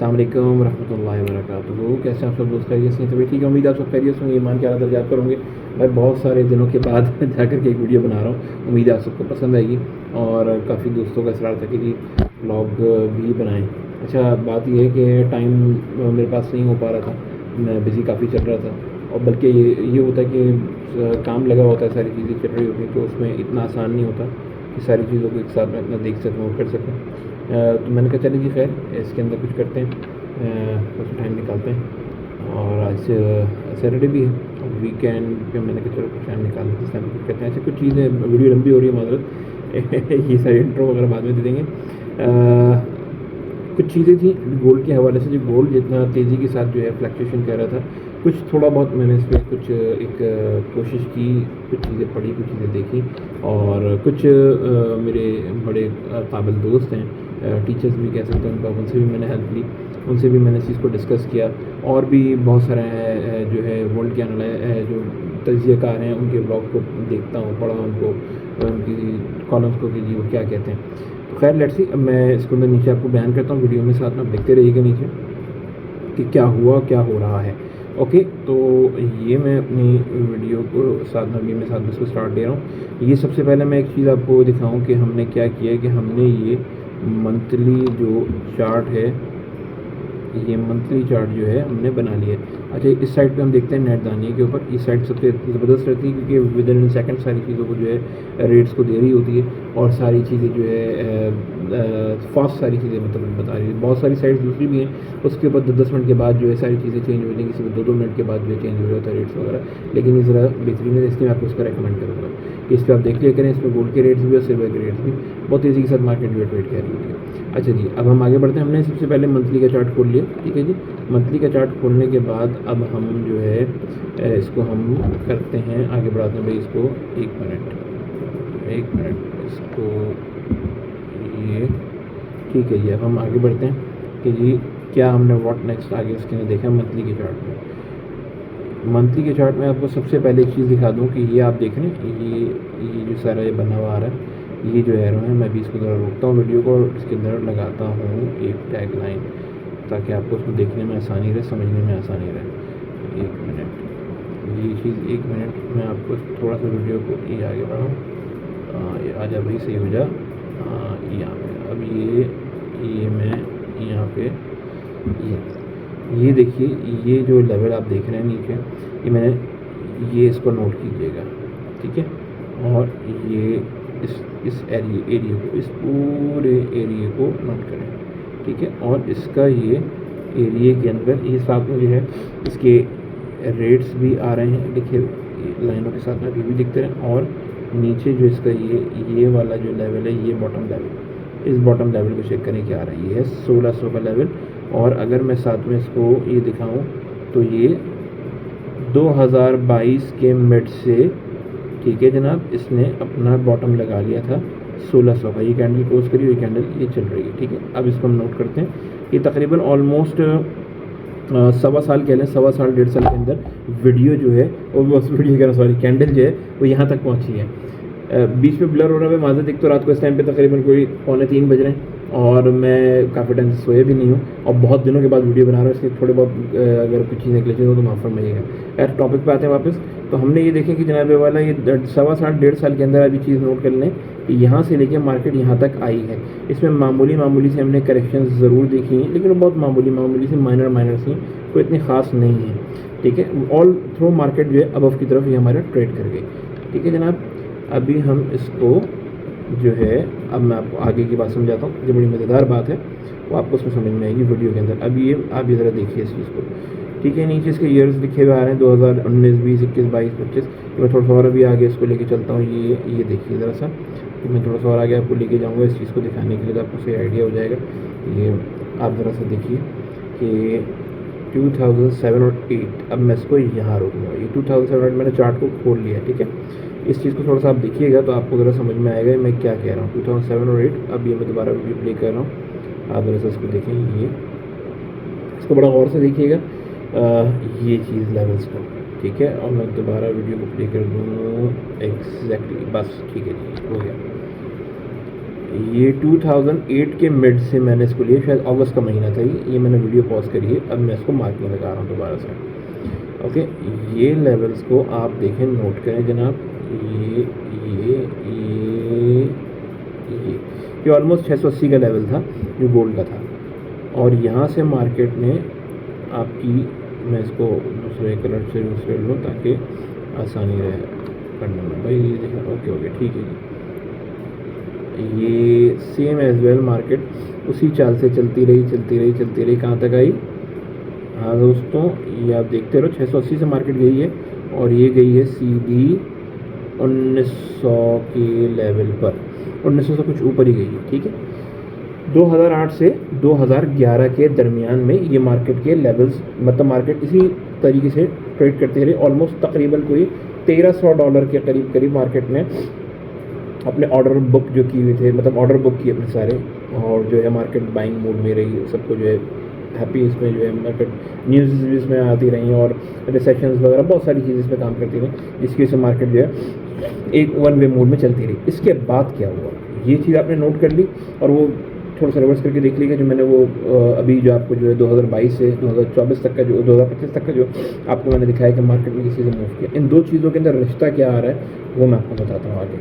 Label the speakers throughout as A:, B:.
A: अस्सलाम वालेकुम रहमतुल्लाहि व बरकातुहू। कैसे आप सब दोस्त? खैरियत से? तभी ठीक है, उम्मीद आप सब खैरियत से। ईमान के आला दर्जात करूँगे भाई। बहुत सारे दिनों के बाद जाकर के एक वीडियो बना रहा हूँ, उम्मीद है आप सबको पसंद आएगी। और काफ़ी दोस्तों का इसरार था कि जी व्लॉग भी बनाएं। अच्छा, बात यह है कि टाइम मेरे पास नहीं हो पा रहा था, मैं बिज़ी काफ़ी चल रहा था। और बल्कि ये होता है कि काम लगा होता है, सारी चीज़ें चल रही होती हैं, तो उसमें इतना आसान नहीं होता कि सारी चीज़ों को एक साथ में अपना देख सकूँ और कर सकूँ। तो मैंने कहा चलिए जी खैर, इसके अंदर कुछ करते हैं, कुछ टाइम निकालते हैं। और आज सैटरडे भी है, वीकेंड पे मैंने कहा चलो कुछ टाइम निकाल लेते हैं, इस टाइम कुछ करते हैं। ऐसे कुछ चीज़ें, वीडियो लंबी हो रही है माजरत ये सारे इंट्रो वगैरह बाद में दे देंगे। कुछ चीज़ें थी गोल्ड के हवाले से, जो गोल्ड जितना तेज़ी के साथ जो है फ्लक्चुएशन कर रहा था, कुछ थोड़ा बहुत मैंने इस पर कुछ एक कोशिश की, कुछ चीज़ें पढ़ी, कुछ चीज़ें देखी। और कुछ मेरे बड़े काबिल दोस्त हैं, टीचर्स भी कह सकते हैं उनका, उनसे भी मैंने हेल्प ली, उनसे भी मैंने इस चीज़ को डिस्कस किया। और भी बहुत सारे जो है वर्ल्ड के जो तज्ज़ियाकार हैं, उनके ब्लॉग को देखता हूँ, पढ़ा उनको, उनकी कॉलम्स को कि जी वो क्या कहते हैं। तो खैर लेट्स सी, अब मैं इसको मैं नीचे आपको बयान करता हूँ वीडियो में, साथ में आप देखते रहिएगा नीचे कि क्या हुआ, क्या हो रहा है। ओके, तो ये मैं अपनी वीडियो को साथ में इसको स्टार्ट दे रहा हूँ। ये सबसे पहले मैं एक चीज़ आपको दिखाऊँ कि हमने क्या किया है, कि हमने ये मंथली जो चार्ट है, ये मंथली चार्ट जो है हमने बना लिया है। अच्छा, इस साइड पे हम देखते हैं नेट दानिया के ऊपर, इस साइड सबसे ज़बरदस्त रहती है क्योंकि विद इन सेकंड सारी चीज़ों को जो है रेट्स को दे रही होती है, और सारी चीज़ें जो है फास्ट सारी चीज़ें मतलब बता रही है। बहुत सारी साइट्स दूसरी भी हैं, उसके ऊपर 10-10 मिनट के बाद जो है सारी चीज़ें चेंज हो जाएंगी, सिर्फ 2-2 मिनट के बाद जो है चेंज हो जाता है रेट्स वगैरह। लेकिन ये ज़रा बेहतरीन है, इसलिए मैं आपको उसका रेकमेंड करूँगा कि इस पर आप देख लिया करें। इसमें गोल्ड के रेट्स भी और सिल्वर के रेट्स भी बहुत तेज़ी के साथ मार्केट जो है ट्रेड कर रही होती है। अच्छा जी, अब हम आगे बढ़ते हैं। हमने सबसे पहले मंथली का चार्ट खोल लिया, ठीक है जी। मंथली का चार्ट खोलने के बाद अब हम जो है इसको हम करते हैं, आगे बढ़ाते हैं भाई इसको। एक मिनट इसको, ये ठीक है जी। अब हम आगे बढ़ते हैं कि जी क्या हमने व्हाट नेक्स्ट आगे उसके अंदर देखा मंथली के चार्ट में। मंथली के चार्ट में आपको सबसे पहले एक चीज़ दिखा दूँ कि ये आप देख रहे हैं, ये जो सारा ये बना हुआ आ रहा है, ये जो एरो है, मैं भी इसको ज़रा रोकता हूँ वीडियो को और इसके अंदर लगाता हूँ एक टैग लाइन, ताकि आपको उसको देखने में आसानी रहे, समझने में आसानी रहे। एक मिनट, ये चीज़ एक मिनट मैं आपको थोड़ा सा वीडियो को ये आगे बढ़ाऊँ, ये आ जा भाई, सही हो जा। यहाँ पे अब ये मैं यहाँ पे ये देखिए, ये जो लेवल आप देख रहे हैं नीचे, ये मैंने ये इसको नोट कीजिएगा, ठीक है। और ये इस एरिया को, इस पूरे एरिया को नोट करें, ठीक है। और इसका ये एरिया के अंदर ये साथ में जो है इसके रेट्स भी आ रहे हैं, देखिए लाइनों के साथ में अभी भी दिखते हैं। और नीचे जो इसका ये वाला जो लेवल है, ये बॉटम लेवल, इस बॉटम लेवल को चेक करें क्या आ रहा है। ये है 1600 का लेवल। और अगर मैं साथ में इसको ये दिखाऊं तो ये 2022 के मिड से, ठीक है जनाब, इसने अपना बॉटम लगा लिया था 1600 का। ये कैंडल क्लोज करी हुई कैंडल ये चल रही है, ठीक है। अब इसको हम नोट करते हैं, ये तकरीबन ऑलमोस्ट 1.25 साल कह लें, 1.25 साल 1.5 साल के अंदर वीडियो जो है, और बस वीडियो कह रहा सॉरी, कैंडल जो है वो यहाँ तक पहुँची है। बीच में ब्लर हो रहा है माजरत, एक तो रात को इस टाइम पे तकरीबन कोई 2:45 बज रहे हैं और मैं काफ़ी टाइम से सोया भी नहीं हूँ और बहुत दिनों के बाद वीडियो बना रहा हूँ, इसलिए थोड़े बहुत अगर कुछ चीज़ें ग्लिचेस हो तो माफ़ फरमाइएगा। यार टॉपिक पे आते हैं वापस। तो हमने ये देखें कि जनाब वाला ये 1.25 साल 1.5 साल के अंदर अभी चीज़ नोट कर लें कि यहाँ से लेके मार्केट यहाँ तक आई है। इसमें मामूली से हमने करेक्शन ज़रूर देखी हैं, लेकिन वो बहुत मामूली सी माइनर सी, कोई इतनी ख़ास नहीं है, ठीक है। ऑल थ्रू मार्केट जो है अबव की तरफ ये हमारा ट्रेड कर गई, ठीक है जनाब। अभी हम इसको जो है, अब मैं आपको आगे की बात समझाता हूँ, जो बड़ी मज़ेदार बात है वो आपको उसमें समझ में आएगी वीडियो के अंदर। अभी ये आप ये ज़रा देखिए इस चीज़ को, ठीक है। नीचे इसके ईयर्स लिखे हुए आ रहे हैं 2019, 20, 21, 22, 25। मैं थोड़ा सा और अभी आगे इसको लेके चलता हूँ, ये देखिए ज़रा सा, तो मैं थोड़ा सा और आगे आपको लेके जाऊँगा इस चीज़ को दिखाने के लिए, तो आपको सही आइडिया हो जाएगा। ये आप ज़रा सा देखिए कि 2007 और 8, अब मैं इसको यहाँ रोकूँगा। ये 2007 और 8 मैंने चार्ट को खोल लिया, ठीक है। इस चीज़ को थोड़ा सा आप देखिएगा तो आपको ज़रा समझ में आएगा मैं क्या कह रहा हूँ। 2007 और 8, अब ये मैं दोबारा वीडियो प्ले कर रहा हूँ, आप ज़रा सा इसको देखें, ये इसको बड़ा गौर से देखिएगा, ये चीज़ लेवल्स को, ठीक है। और मैं दोबारा वीडियो को प्ले कर दूँ, एग्जैक्टली, बस ठीक है जी, हो गया। ये 2008 के मिड से मैंने इसको लिया, शायद अगस्त का महीना था ये मैंने वीडियो पॉज करी है। अब मैं इसको मार्किंग लगा रहा हूँ दोबारा से। ओके, ये लेवल्स को आप देखें, नोट करें जनाब। ये ऑलमोस्ट 680 का लेवल था जो गोल्ड का था, और यहाँ से मार्केट ने आपकी, मैं इसको दूसरे कलर से यूज़ कर लूँ ताकि आसानी रहे करने में। भाई ये देखा, ओके ठीक है जी। ये सेम एज वेल मार्केट उसी चाल से चलती रही कहाँ तक आई? हाँ दोस्तों, ये आप देखते रहो, 680 से मार्केट गई है और ये गई है सीधी 1900 के लेवल पर, 1900 से कुछ ऊपर ही गई है। ठीक है, 2008 से 2011 के दरमियान में ये मार्केट के लेवल्स, मतलब मार्केट इसी तरीके से ट्रेड करते रहे। ऑलमोस्ट तकरीबन कोई $1300 के करीब मार्केट ने अपने ऑर्डर बुक जो किए हुए थे, मतलब ऑर्डर बुक किए अपने सारे, और जो है मार्केट बाइंग मूड में रही, सबको जो है हैप्पी, इसमें जो है मार्केट न्यूज़ इसमें आती रही और रिसेशंस वगैरह बहुत सारी चीज़ें इस पर काम करती रही, जिसकी वजह से मार्केट जो है एक वन वे मूड में चलती रही। इसके बाद क्या हुआ, ये चीज़ आपने नोट कर ली, और वो थोड़ा सा रिवर्स करके देख लीजिए जो मैंने वो अभी जो आपको जो है 2022 से 2024 तक का, जो 2025 तक का जो आपको मैंने दिखाया कि मार्केट में किसी से मूव किया। इन दो चीज़ों के अंदर रिश्ता क्या आ रहा है वो मैं आपको बताता हूँ आगे।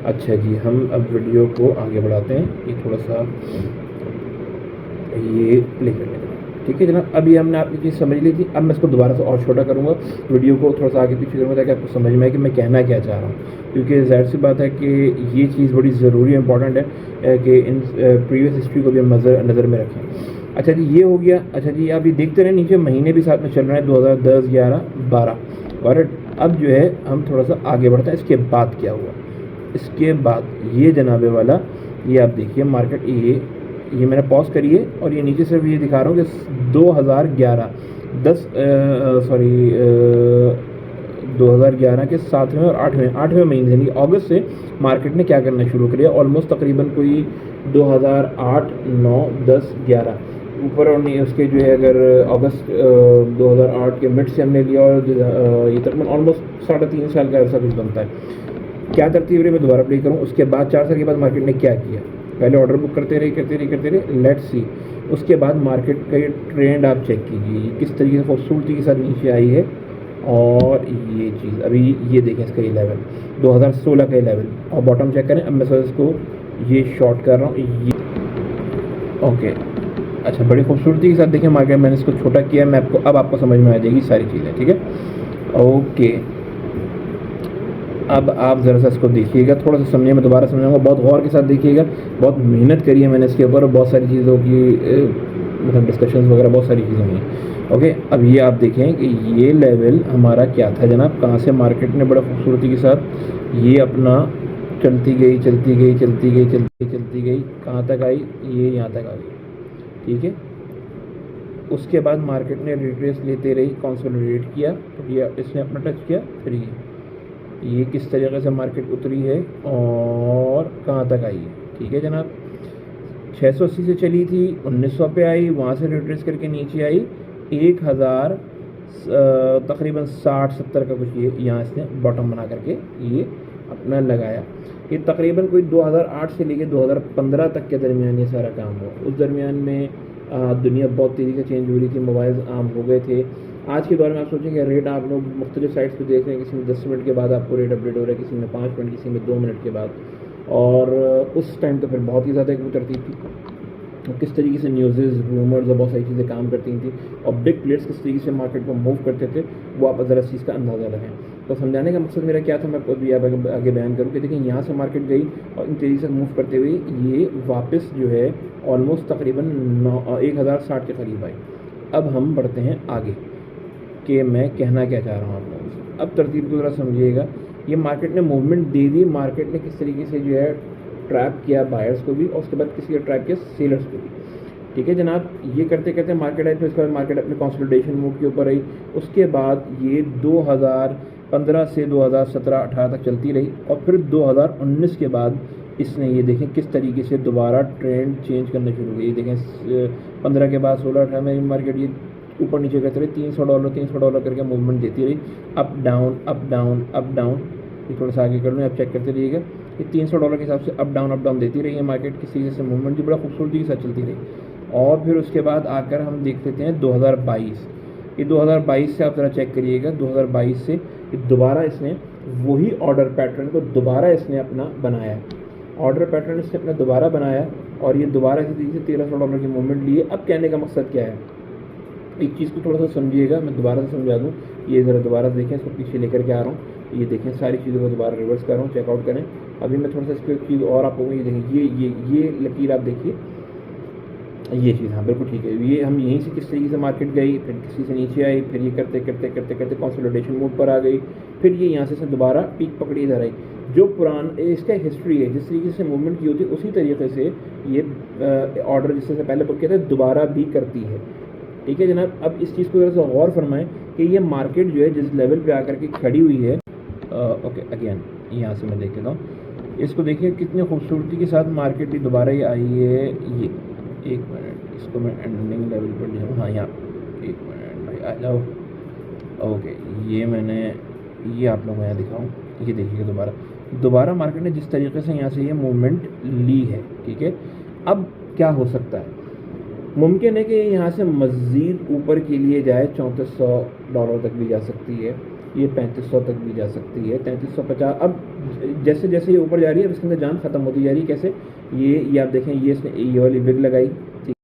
A: अच्छा जी, हम अब वीडियो को आगे बढ़ाते हैं। ये थोड़ा सा ये प्ले कर लेते हैं। ठीक है जनाब, अभी हमने आपकी चीज़ समझ ली थी। अब मैं इसको दोबारा से और छोटा करूँगा, वीडियो को थोड़ा सा आगे पीछे करूँगा ताकि आपको समझ में आए कि मैं कहना क्या चाह रहा हूँ, क्योंकि ज़ाहिर सी बात है कि ये चीज़ बड़ी ज़रूरी है, इंपॉर्टेंट है कि इन प्रीवियस हिस्ट्री को भी हम नज़र में रखें। अच्छा जी, ये हो गया। अच्छा जी, आप ये देखते रहे नीचे महीने भी साथ में चल रहे हैं, 2010, 11, 12, और अब जो है हम थोड़ा सा आगे बढ़ते हैं। इसके बाद क्या हुआ, इसके बाद ये जनाबे वाला, ये आप देखिए मार्केट, ये मैंने पॉज करिए और ये नीचे सिर्फ ये दिखा रहा हूँ कि 2011 के 7वें और 8वें महीने यानी अगस्त से मार्केट ने क्या करना शुरू किया। ऑलमोस्ट तकरीबन कोई 2008, 9, 10, 11 ऊपर और नहीं, उसके जो है अगर अगस्त 2008 के मिड से हमने लिया और ये तकरीबन ऑलमोस्ट 3.5 साल का ऐसा कुछ बनता है। क्या तरतीब रही मैं दोबारा प्ले करूँ। उसके बाद 4 साल के बाद मार्केट ने क्या किया, पहले ऑर्डर बुक करते रहे, लेट्स सी। उसके बाद मार्केट का ये ट्रेंड आप चेक कीजिए किस तरीके से खूबसूरती के साथ नीचे आई है। और ये चीज़ अभी ये देखें, इसका ये लेवल 2016 का ये लेवल, और बॉटम चेक करें। अब मैं सर इसको ये शॉर्ट कर रहा हूँ, ये ओके। अच्छा, बड़ी खूबसूरती के साथ देखें मार्केट, मैंने इसको छोटा किया, मैं अब आपको समझ में आ जाएगी सारी चीज़ें। ठीक है, ओके। अब आप ज़रा सा इसको देखिएगा, थोड़ा सा समझिए, मैं दोबारा समझाऊंगा, बहुत गौर के साथ देखिएगा। बहुत मेहनत करी है मैंने इसके ऊपर, और बहुत सारी चीज़ों की मतलब डिस्कशंस वगैरह बहुत सारी चीज़ें हुई हैं। ओके, अब ये आप देखें कि ये लेवल हमारा क्या था जनाब, कहाँ से मार्केट ने बड़ा खूबसूरती के साथ ये अपना चलती गई, कहाँ तक आई, ये यहाँ तक आ गई। ठीक है, उसके बाद मार्केट ने रिट्रेस लेते रही, कंसोलिडेट किया, तो ये इसने अपना टच किया, फिर ये किस तरीके से मार्केट उतरी है और कहाँ तक आई है। ठीक है जनाब, 680 से चली थी, 1900 पे आई, वहाँ से रिट्रेस करके नीचे आई 1000 तकरीबन 60-70 का कुछ, ये यहाँ इसने बॉटम बना करके ये अपना लगाया। ये तकरीबन कोई 2008 से लेके 2015 तक के दरमियान ये सारा काम हुआ। उस दरमियान में दुनिया बहुत तेज़ी से चेंज हो रही थी, मोबाइल्स आम हो गए थे। आज के दौर में आप सोचेंगे रेट आप लोग मुख्तलिफ साइट्स पे देख रहे हैं, किसी में 10 मिनट के बाद आपको रेट अपडेट हो रहा है, किसी में 5 मिनट, किसी में 2 मिनट के बाद। और उस टाइम तो फिर बहुत ही ज़्यादा एक वो तरतीब थी, किस तरीके से न्यूज़ेज़, रूमर्स और बहुत सारी चीज़ें काम करती थी, और बिग प्लेयर्स किस तरीके से मार्केट को मूव करते थे, वो आप ज़रा चीज़ का अंदाज़ा लगाएं। तो समझाने का मकसद मेरा क्या था, मैं अभी आगे बयान करूँ कि देखिए यहाँ से मार्केट गई और इन तेज़ी से मूव करते हुए ये वापस जो है ऑलमोस्ट तकरीबन 1060 के करीब आई। अब हम बढ़ते हैं आगे कि मैं कहना क्या चाह रहा हूँ आप लोगों से। अब तरतीब को ज़रा समझिएगा, ये मार्केट ने मूवमेंट दे दी, मार्केट ने किस तरीके से जो है ट्रैप किया बायर्स को भी, और उसके बाद किसी का ट्रैप किया सेलर्स को भी। ठीक है जनाब, ये करते करते मार्केट आई, फिर उसके बाद मार्केट अपने कंसोलिडेशन मूव के ऊपर आई। उसके बाद ये 2015 से 2017-18 तक चलती रही, और फिर 2019 के बाद इसने ये देखें किस तरीके से दोबारा ट्रेंड चेंज करना शुरू किया। ये देखें 15 के बाद 16-18 में मार्केट ये ऊपर नीचे करते रहे, $300 करके मूवमेंट देती रही, अप डाउन। ये थोड़ा सा आगे कर लूँ, आप चेक करते रहिएगा, ये $300 के हिसाब से अप डाउन देती रही है मार्केट, किसी तरीके से मूवमेंट भी बड़ा खूबसूरती के साथ चलती रही। और फिर उसके बाद आकर हम देख लेते हैं 2022। ये 2022 से आप ज़रा चेक करिएगा, 2022 से दोबारा इसने वही ऑर्डर पैटर्न को दोबारा इसने अपना बनाया, ऑर्डर पैटर्न इसने अपना दोबारा बनाया और ये दोबारा इसी तरीके से $1300 की मूवमेंट लिए। अब कहने का मकसद क्या है, एक चीज़ को थोड़ा सा समझिएगा, मैं दोबारा से समझा दूँ। ये ज़रा दोबारा देखें, इसको पीछे लेकर के आ रहा हूँ, ये देखें सारी चीज़ों को दोबारा रिवर्स कर रहा हूँ, चेकआउट करें। अभी मैं थोड़ा सा इसको एक चीज़ और आपको ये देखें, ये लकीर आप देखिए, ये चीज़, हाँ बिल्कुल ठीक है। ये हम यहीं से किस तरीके से मार्केट गई, फिर किसी से नीचे आई, फिर ये करते करते करते करते कंसोलिडेशन मोड पर आ गई, फिर ये यहाँ से दोबारा पीक पकड़ी इधर आई। जो इसका हिस्ट्री है, जिस तरीके से मूवमेंट की होती है उसी तरीके से ये ऑर्डर जिससे पहले बुक किया था दोबारा भी करती है। ठीक है जनाब, अब इस चीज़ को थोड़ा सा गौर फरमाएं कि ये मार्केट जो है जिस लेवल पे आकर के खड़ी हुई है, ओके अगेन यहाँ से मैं देख लेता हूँ, इसको देखिए कितनी खूबसूरती के साथ मार्केट भी दोबारा ये आई है। ये एक मिनट, इसको मैं एंडिंग लेवल पर ले जाऊँ, हाँ यहाँ एक मिनट भाई आ जाओ, ओके ये मैंने ये आप लोगों को यहाँ दिखाऊँ, ये देखिएगा दोबारा मार्केट ने जिस तरीके से यहाँ से ये मूवमेंट ली है। ठीक है, अब क्या हो सकता है, मुमकिन है कि यहाँ से मज़ीद ऊपर के लिए जाए, $3400 तक भी जा सकती है, ये 3500 तक भी जा सकती है, 3350। अब जैसे जैसे ये ऊपर जा रही है इसके अंदर जान ख़त्म होती जा रही है। कैसे, ये आप देखें, ये वाली बिग लगाई, ठीक।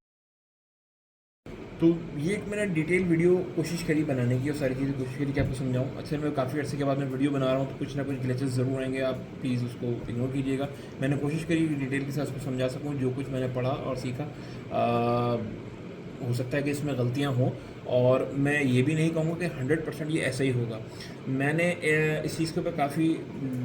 A: तो ये एक मैंने डिटेल वीडियो कोशिश करी बनाने की और सारी चीज़ें कोशिश करी कि आपको समझाऊँ। अच्छा, मैं काफ़ी अर्से के बाद मैं वीडियो बना रहा हूँ तो कुछ ना कुछ ग्लिचेस ज़रूर आएंगे, आप प्लीज़ उसको इग्नोर कीजिएगा। मैंने कोशिश करी डिटेल के साथ उसको समझा सकूँ, जो कुछ मैंने पढ़ा और सीखा। हो सकता है कि इसमें गलतियाँ हों और मैं ये भी नहीं कहूँगा कि 100% ये ऐसा ही होगा। मैंने इस चीज़ के ऊपर काफ़ी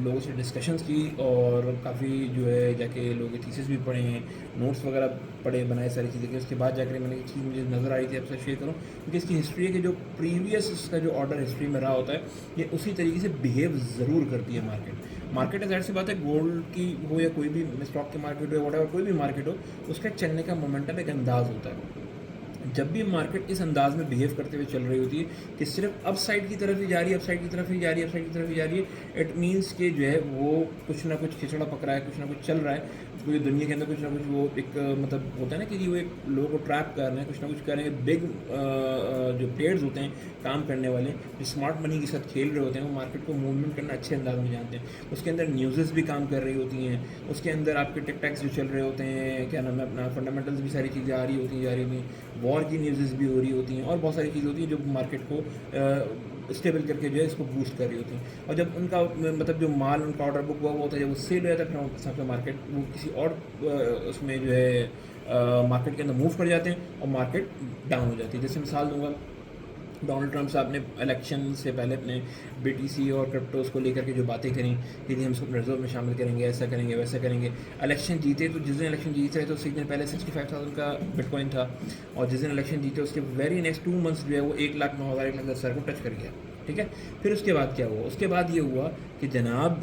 A: लोगों से डिस्कशंस की और काफ़ी जो है जाके लोगों के थीसिस भी पढ़े हैं, नोट्स वगैरह पढ़े बनाए सारी चीज़ें की। उसके बाद जाकर मैंने एक चीज़ मुझे नज़र आ रही थी आपसे शेयर करूँ, क्योंकि इसकी हिस्ट्री है कि जो प्रीवियस इसका जो ऑर्डर हिस्ट्री में रहा होता है ये उसी तरीके से बिहेव ज़रूर करती है मार्केट ज़ाहिर सी बात है, गोल्ड की हो या कोई भी स्टॉक की मार्केट हो, वोटेवर कोई भी मार्केट हो, उसका चलने का मोमेंटम एक अंदाज़ होता है। जब भी मार्केट इस अंदाज में बिहेव करते हुए चल रही होती है कि सिर्फ अप साइड की तरफ ही जा रही है, अप साइड की तरफ ही जा रही है, अप साइड की तरफ ही जा रही है, इट मीन्स कि जो है वो कुछ ना कुछ खिचड़ा पकड़ा है, कुछ ना कुछ चल रहा है पूरी दुनिया के अंदर, कुछ ना कुछ वो एक मतलब होता है ना कि वो एक लोगों को ट्रैप कर रहे हैं, कुछ ना कुछ कर रहे हैं। बिग जो प्लेयर्स होते हैं काम करने वाले, जो स्मार्ट मनी के साथ खेल रहे होते हैं, वो मार्केट को मूवमेंट करना अच्छे अंदाज में जानते हैं। उसके अंदर न्यूज़ेस भी काम कर रही होती हैं, उसके अंदर आपके टिकटैक्स जो चल रहे होते हैं, क्या नाम है अपना, फंडामेंटल्स भी सारी चीज़ें आ रही होती हैं, जा रही होती हैं, वॉर की न्यूज़ेस भी हो रही होती हैं और बहुत सारी चीज़ होती हैं जो मार्केट को स्टेबल करके जो है इसको बूस्ट कर रही होती हैं। और जब उनका मतलब जो माल उनका ऑर्डर बुक हुआ वो होता है, जब वो सेल हो जाता है, फिर उस हिसाब से मार्केट वो किसी और उसमें जो है मार्केट के अंदर मूव कर जाते हैं और मार्केट डाउन हो जाती है। जैसे मिसाल दूंगा, डोनाल्ड ट्रंप साहब ने इलेक्शन से पहले अपने BTC और क्रिप्टोस को लेकर के जो बातें करी कि हम इसको रिजर्व में शामिल करेंगे, ऐसा करेंगे, वैसा करेंगे। इलेक्शन जीते तो जिस दिन इलेक्शन जीत रहे तो उससे एक दिन पहले 65,000 का बिटकॉइन था और जिस दिन इलेक्शन जीते उसके वेरी नेक्स्ट 2 मंथ्स जो है वो 1,09,000 1,10,000 को टच कर गया। ठीक है, फिर उसके बाद क्या हुआ, उसके बाद ये हुआ कि जनाब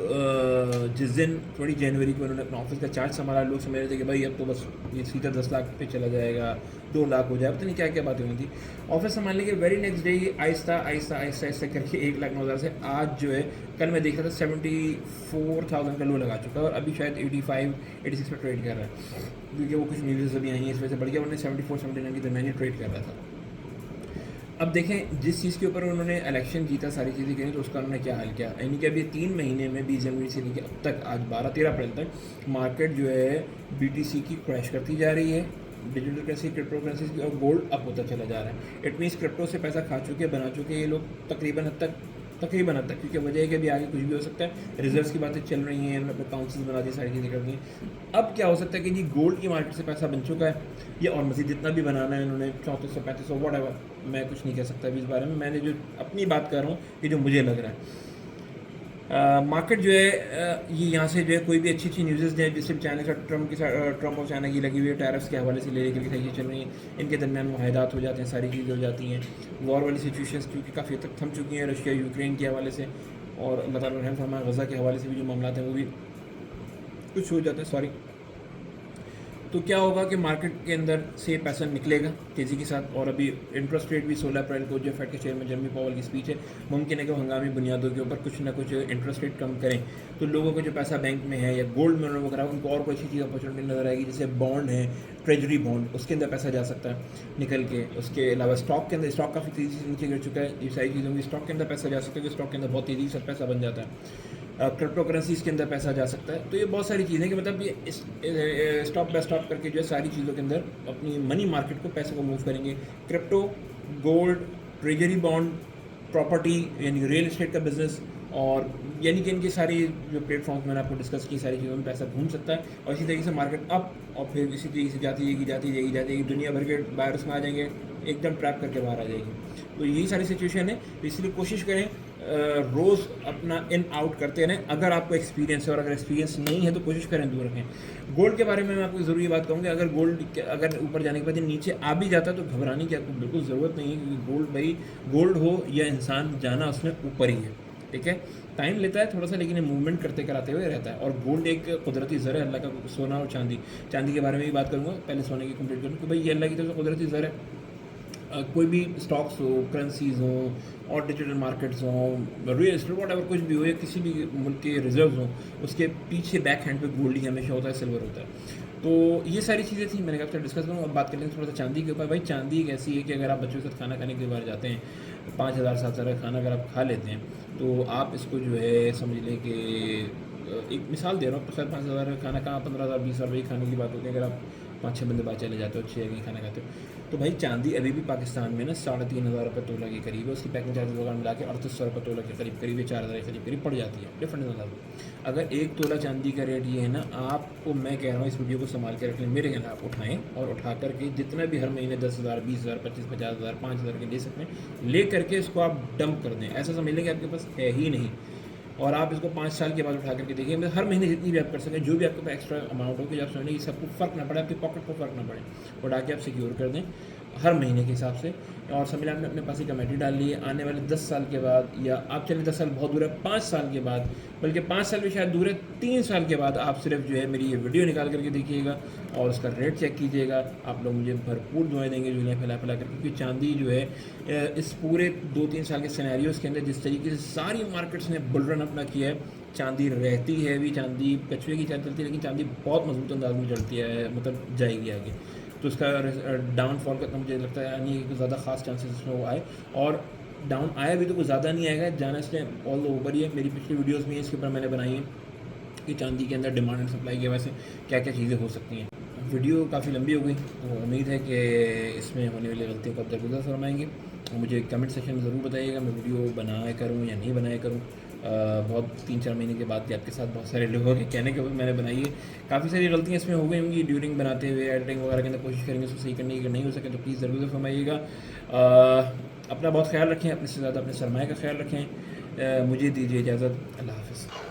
A: जिस दिन 20 जनवरी को उन्होंने अपना ऑफिस का चार्ज संभाला, लोग समझ रहे थे कि भाई अब तो बस ये सीधा 10 लाख पे चला जाएगा, 2 लाख हो जाए, पता नहीं क्या क्या बातें हुई थी। ऑफिस संभालने के वेरी नेक्स्ट डे ये आहिस्ता आहिस्ता आहिस्ता आहिस्ता करके 1,09,000 से आज जो है, कल मैं देख रहा था 74,000 का लो लगा चुका है और अभी शायद 85-86 पर ट्रेड कर रहा है, क्योंकि वो कुछ न्यूज़ अभी आई हैं इस वजह से बढ़ गया, उन्होंने 74-79 की दरमियान ट्रेड कर रहा था। अब देखें जिस चीज़ के ऊपर उन्होंने इलेक्शन जीता, सारी चीज़ें करी, तो उसका उन्होंने क्या हाल किया, यानी कि अभी 3 महीने में 20 जनवरी से लेकर अब तक आज 12-13 अप्रैल तक मार्केट जो है BTC की क्रैश करती जा रही है, डिजिटल करेंसी, क्रिप्टो करेंसी की, और गोल्ड अप होता चला जा रहा है। इट मीन्स क्रिप्टो से पैसा खा चुके, बना चुके ये लोग तकरीबन हद तक, क्योंकि वजह है कि अभी आगे कुछ भी हो सकता है। रिजर्व्स की बातें चल रही हैं, अपने काउंसिल्स बना दी, सारी चीज़ें कर दी। अब क्या हो सकता है कि जी गोल्ड की मार्केट से पैसा बन चुका है, या और मज़ीद जितना भी बनाना है इन्होंने 3400-3500 व्हाटएवर, मैं कुछ नहीं कह सकता अभी इस बारे में। मैंने जो अपनी बात कर रहा हूँ कि जो मुझे लग रहा है मार्केट जो है ये यहाँ से जो है कोई भी अच्छी अच्छी न्यूज़ दें, जिससे चाइना का ट्रम्प और चाइना की लगी हुई है टैरिफ्स के हवाले से ले लेकर के चल रही हैं, इनके दरमियान मुआहदात हो जाते हैं, सारी चीज़ें हो जाती हैं। वॉर वाली सिचुएशंस क्योंकि काफ़ी हद तक थम चुकी हैं रशिया यूक्रेन के हवाले से, और अल्लाह ताला रहम फरमाए गज़ा के हवाले से भी जो मामला हैं वो भी कुछ हो जाते हैं। सॉरी, तो क्या होगा कि मार्केट के अंदर से पैसा निकलेगा तेज़ी के साथ। और अभी इंटरेस्ट रेट भी 16 अप्रैल को जो फेड के चेयरमैन जेरेमी पावेल की स्पीच है, मुमकिन है कि वो हंगामी बुनियादों के ऊपर कुछ ना कुछ इंटरेस्ट रेट कम करें, तो लोगों का जो पैसा बैंक में है या गोल्ड में उन्होंने वगैरह, उनको और कोई अच्छी चीज़ अपॉर्चुनिटी नजर आएगी, जैसे बॉन्ड है, ट्रेजरी बॉन्ड, उसके अंदर पैसा जा सकता है निकल के। उसके अलावा स्टॉक के अंदर, स्टॉक काफ़ी तेज़ी से नीचे गिर चुका है, ये सारी चीज़ों की स्टॉक के अंदर पैसा जा सकता है, कि स्टॉक के अंदर बहुत तेज़ी से पैसा बन जाता है। क्रिप्टो करेंसीज़ के अंदर पैसा जा सकता है। तो ये बहुत सारी चीज़ें कि मतलब ये स्टॉप बाय स्टॉप करके जो है सारी चीज़ों के अंदर अपनी मनी मार्केट को, पैसे को मूव करेंगे। Crypto, gold, treasury bond, property यानी रियल एस्टेट का बिजनेस, और यानी कि इनकी सारी जो प्लेटफॉर्म्स मैंने आपको डिस्कस की, सारी चीज़ों में पैसा घूम सकता है। और इसी तरीके से मार्केट अप, और फिर इसी तरीके से जाती जाएगी, दुनिया भर के बायर्स में आ जाएंगे, एकदम ट्रैप करके बाहर आ जाएगी। तो यही सारी सिचुएशन है। तो इसलिए कोशिश करें रोज़ अपना इन आउट करते रहें, अगर आपको एक्सपीरियंस है, और अगर एक्सपीरियंस नहीं है तो कोशिश करें दूर रखें। गोल्ड के बारे में मैं आपको ज़रूरी बात कहूँगा, अगर गोल्ड अगर ऊपर जाने के बाद नीचे आ भी जाता है तो घबराने की आपको बिल्कुल ज़रूरत नहीं है, क्योंकि गोल्ड भाई, गोल्ड हो या इंसान, जाना उसमें ऊपर ही है, ठीक है। टाइम लेता है थोड़ा सा, लेकिन ये मूवमेंट करते कराते हुए रहता है। और गोल्ड एक कुदरती ज़र है अल्लाह का, सोना और चांदी, चांदी के बारे में भी बात करूँगा, पहले सोने की कंप्लीट करूँ कि भाई ये अल्लाह की तरफ से कुदरती ज़र है। कोई भी स्टॉक्स हो, करेंसीज़ हों, और डिजिटल मार्केट्स हों, रियल एस्टेट, वॉट एवर कुछ भी हो, या किसी भी मुल्क के रिजर्व्स हों, उसके पीछे बैक हैंड पे गोल्ड ही हमेशा होता है, सिल्वर होता है। तो ये सारी चीज़ें थी, मैंने कहा आपसे डिस्कस करूँ। अब बात कर लेंगे थोड़ा सा चांदी के ऊपर। भाई चांदी एक ऐसी है कि अगर आप बच्चों के साथ खाना खाने के बाहर जाते हैं, 5,000 7,000 का खाना अगर आप खा लेते हैं, तो आप इसको जो है समझ लें कि एक मिसाल दे रहा हूँ, तो 5,000 का खाना कहाँ 15,000 20,000 रुपये खाने की बात होती है, अगर आप 5-6 बंदे बाद चले जाते हो, 6 की खाना खाते हो। तो भाई चांदी अभी भी पाकिस्तान में ना 3,500 रुपये तोला के करीब है, उसकी पैकिंग चार्जेस वगैरह मिला के 3800 रुपये तोला के करीब या 4,000 के करीब पड़ जाती है, डिफरेंट अंदाज। अगर 1 तोला चांदी का रेट ये है ना, आपको मैं कह रहा हूँ इस वीडियो को संभाल के रख लें, मेरे कहना आप उठाएँ, और उठा करके जितना भी हर महीने 10,000 20,000 25,000 50,000 5,000 के ले सकते हैं, ले करके इसको आप डंप कर दें। ऐसा समझ लें कि आपके पास है ही नहीं, और आप इसको 5 साल के बाद उठा करके देखिए, मतलब हर महीने जितनी भी आप कर सकें, जो भी आपके पास एक्स्ट्रा अमाउंट हो, कि आप समझें कि सबको फ़र्क ना पड़े, आपकी पॉकेट को फ़र्क ना पड़े, उठा के आप सिक्योर कर दें हर महीने के हिसाब से। और समझ आपने अपने पास ही कमेटी डाल ली है, आने वाले 10 साल के बाद, या आप चलें 10 साल बहुत दूर है, 5 साल के बाद, बल्कि 5 साल भी शायद दूर है, 3 साल के बाद आप सिर्फ जो है मेरी ये वीडियो निकाल करके देखिएगा और उसका रेट चेक कीजिएगा। आप लोग मुझे भरपूर दुआएं देंगे जो फैला फैला कर, क्योंकि चांदी जो है इस पूरे 2-3 साल के सिनेरियोज़ के अंदर जिस तरीके से सारी मार्केट्स ने बुल रन अपना किया है, चांदी रहती है भी, चांदी कछुए की चाल चलती है, लेकिन चांदी बहुत मजबूत अंदाज में चलती है, मतलब जाएगी आगे। तो उसका डाउनफॉल का तो मुझे लगता है नहीं कि ज़्यादा ख़ास चांसेस इसमें वो आए, और डाउन आया भी तो कुछ ज़्यादा नहीं आएगा, जाना इसलिए ऑल ओवर ही है। मेरी पिछली वीडियोज़ में इसके ऊपर मैंने बनाई है कि चांदी के अंदर डिमांड एंड सप्लाई की वजह से क्या क्या चीज़ें हो सकती हैं। वीडियो काफ़ी लंबी हो गई, तो उम्मीद है कि इसमें होने वाली गलतियों को आप दरगुजर फरमाएंगे। मुझे कमेंट सेक्शन में ज़रूर बताइएगा मैं वीडियो बनाया करूँ या नहीं बनाया करूँ। बहुत 3-4 महीने के बाद भी आपके साथ बहुत सारे लोगों के कहने के बाद मैंने बनाई है। काफ़ी सारी गलतियाँ इसमें हो गई होंगी ड्यूरिंग बनाते हुए, एडिटिंग वगैरह के अंदर कोशिश करेंगे उसको सही करने की, अगर नहीं हो सके तो प्लीज़ ज़रूर फरमाइएगा। अपना बहुत ख्याल रखें, अपने से ज़्यादा अपने सरमाए का ख्याल रखें। मुझे दीजिए इजाज़त, अल्लाह हाफ़िज़।